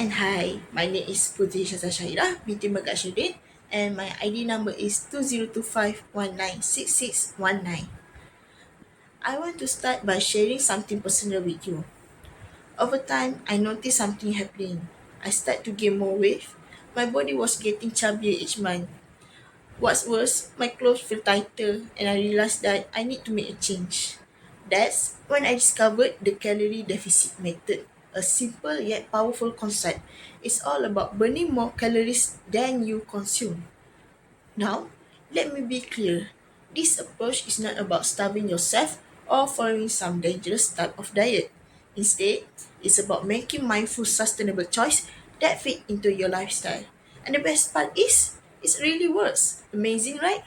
and hi, my name is Putri Shasa Syahira binti Megat Syudin and my ID number is 2025196619. I want to start by sharing something personal with you. Over time, I noticed something happening. I started to gain more weight. My body was getting chubbier each month. What's worse, my clothes feel tighter and I realized that I need to make a change. That's when I discovered the calorie deficit method, a simple yet powerful concept. It's all about burning more calories than you consume. Now, let me be clear. This approach is not about starving yourself or following some dangerous type of diet. Instead, it's about making mindful, sustainable choice that fit into your lifestyle. And the best part is, it really works. Amazing, right?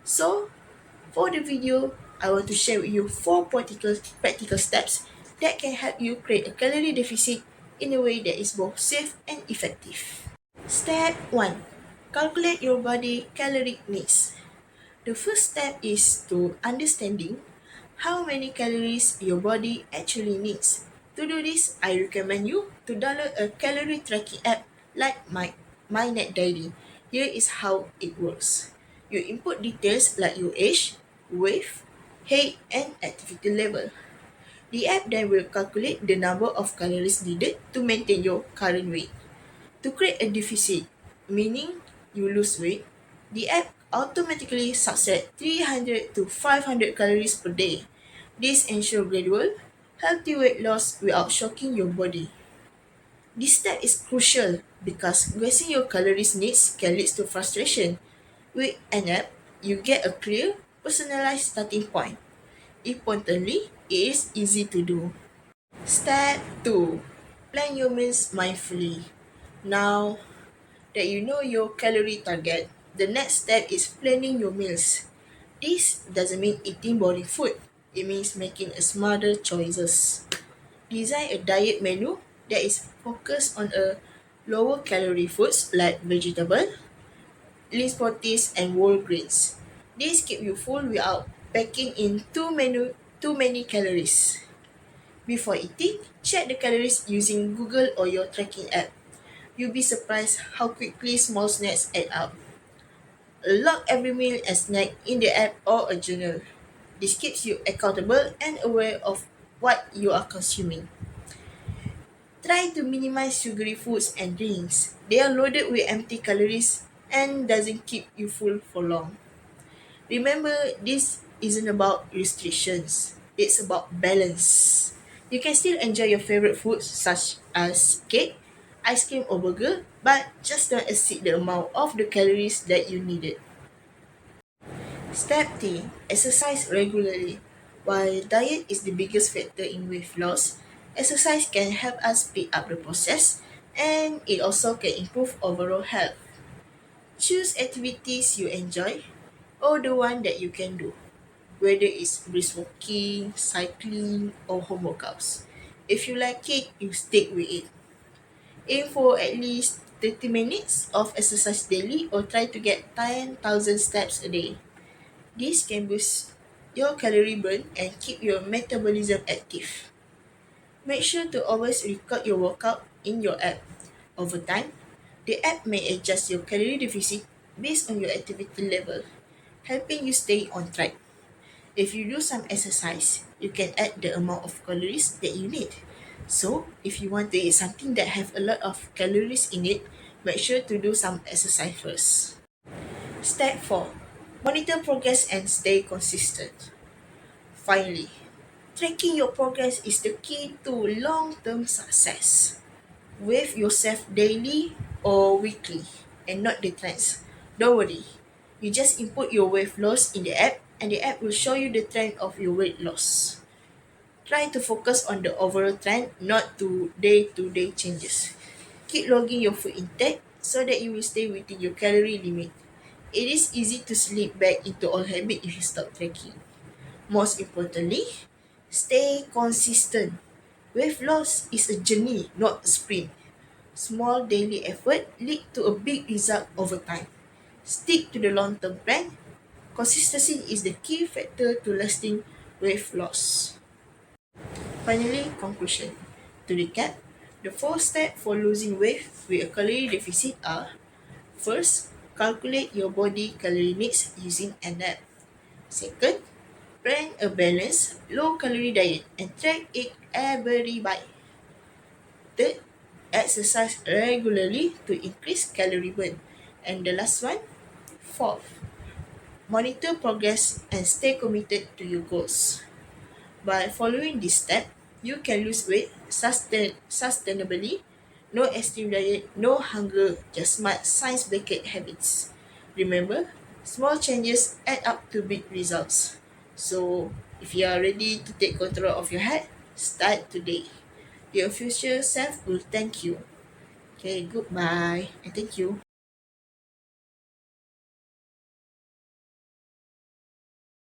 So, for the video, I want to share with you 4 practical steps that can help you create a calorie deficit in a way that is both safe and effective. Step 1. Calculate your body caloric needs. The first step is to understanding how many calories your body actually needs. To do this, I recommend you to download a calorie tracking app like MyNet Diary. Here is how it works. You input details like your age, weight, height, and activity level. The app then will calculate the number of calories needed to maintain your current weight. To create a deficit, meaning you lose weight, the app automatically subset 300 to 500 calories per day. This ensures gradual, healthy weight loss without shocking your body. This step is crucial because guessing your calories needs can lead to frustration. With an app, you get a clear, personalized starting point. Importantly, it is easy to do. Step 2. Plan your meals mindfully. Now, that you know your calorie target, the next step is planning your meals. This doesn't mean eating boring food. It means making a smarter choices. Design a diet menu that is focused on a lower calorie foods like vegetable, lean proteins, and whole grains. These keep you full without packing in too many calories. Before eating, check the calories using Google or your tracking app. You'll be surprised how quickly small snacks add up. Log every meal and snack in the app or a journal. This keeps you accountable and aware of what you are consuming. Try to minimize sugary foods and drinks. They are loaded with empty calories and doesn't keep you full for long. Remember, this isn't about restrictions. It's about balance. You can still enjoy your favorite foods such as cake, ice cream or burger, but just don't exceed the amount of the calories that you needed. Step 3. Exercise regularly. While diet is the biggest factor in weight loss, exercise can help us speed up the process and it also can improve overall health. Choose activities you enjoy or the one that you can do, whether it's brisk walking, cycling, or home workouts. If you like it, you stick with it. Aim for at least 30 minutes of exercise daily or try to get 10,000 steps a day. This can boost your calorie burn and keep your metabolism active. Make sure to always record your workout in your app. Over time, the app may adjust your calorie deficit based on your activity level, helping you stay on track. If you do some exercise, you can add the amount of calories that you need. So, if you want to eat something that have a lot of calories in it, make sure to do some exercise first. Step 4. Monitor progress and stay consistent. Finally, tracking your progress is the key to long-term success. Weigh yourself daily or weekly and not the trends. Don't worry, you just input your weight loss in the app and the app will show you the trend of your weight loss. Try to focus on the overall trend, not to day-to-day changes. Keep logging your food intake so that you will stay within your calorie limit. It is easy to slip back into old habit if you stop tracking. Most importantly, stay consistent. Weight loss is a journey, not a sprint. Small daily effort lead to a big result over time. Stick to the long-term plan. Consistency is the key factor to lasting weight loss. Finally, conclusion. To recap, The four steps for losing weight with a calorie deficit are: first, calculate your body calorie needs using an app. Second, plan a balanced, low-calorie diet and track it every bite. Third, exercise regularly to increase calorie burn. And the last one, fourth, monitor progress and stay committed to your goals. By following this step, you can lose weight sustainably. No extreme diet, no hunger, just smart science-backed habits. Remember, small changes add up to big results. So, if you are ready to take control of your health, start today. Your future self will thank you. Okay, goodbye and thank you.